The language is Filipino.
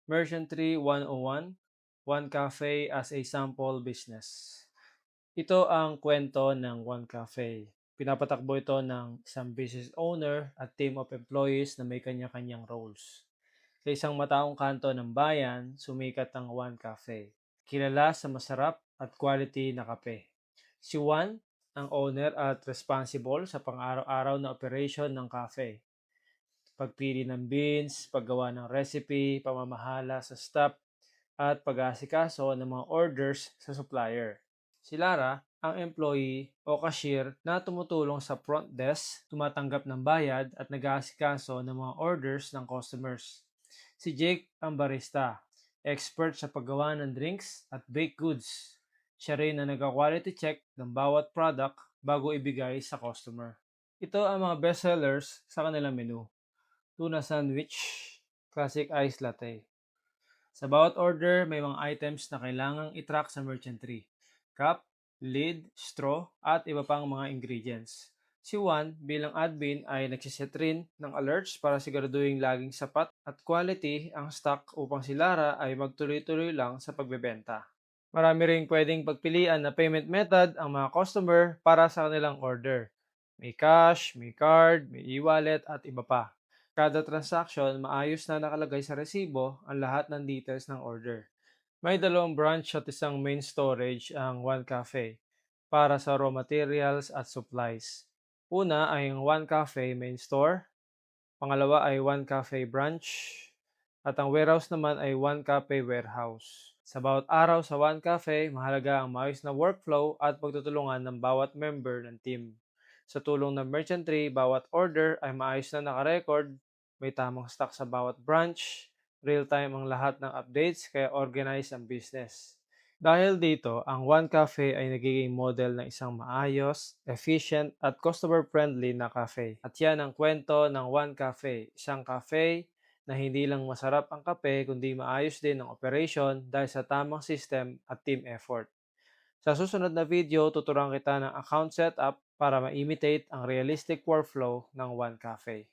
Merchantry 101, One Cafe as a Sample Business. Ito ang kwento ng One Cafe. Pinapatakbo ito ng isang business owner at team of employees na may kanya-kanyang roles. Sa isang mataong kanto ng bayan, sumikat ang One Cafe. Kilala sa masarap at quality na kape. Si Juan, ang owner at responsible sa pang-araw-araw na operation ng cafe. Pagpili ng beans, paggawa ng recipe, pamamahala sa staff, at pag-aasikaso ng mga orders sa supplier. Si Lara, ang employee o cashier na tumutulong sa front desk, tumatanggap ng bayad at nag-aasikaso ng mga orders ng customers. Si Jake, ang barista, expert sa paggawa ng drinks at baked goods. Siya rin ang nag-quality check ng bawat product bago ibigay sa customer. Ito ang mga bestsellers sa kanilang menu. Tuna sandwich, classic ice latte. Sa bawat order, may mga items na kailangang itrack sa merchantry. Cup, lid, straw, at iba pang mga ingredients. Si Juan, bilang admin, ay nagsiset rin ng alerts para siguraduhin laging sapat at quality ang stock upang si Lara ay magtuloy-tuloy lang sa pagbebenta. Marami ring pwedeng pagpilian na payment method ang mga customer para sa kanilang order. May cash, may card, may e-wallet at iba pa. Kada transaction, maayos na nakalagay sa resibo ang lahat ng details ng order. May dalawang branch at isang main storage ang One Cafe para sa raw materials at supplies. Una ay ang One Cafe main store, pangalawa ay One Cafe branch, at ang warehouse naman ay One Cafe warehouse. Sa bawat araw sa One Cafe, mahalaga ang maayos na workflow at pagtutulungan ng bawat member ng team. Sa tulong ng merchantry, bawat order ay maayos na nakarecord, may tamang stock sa bawat branch, real-time ang lahat ng updates kaya organize ang business. Dahil dito, ang One Cafe ay nagiging model ng isang maayos, efficient at customer-friendly na cafe. At yan ang kwento ng One Cafe, isang cafe na hindi lang masarap ang kape kundi maayos din ang operation dahil sa tamang system at team effort. Sa susunod na video, tuturuan kita ng account setup para ma-imitate ang realistic workflow ng One Cafe.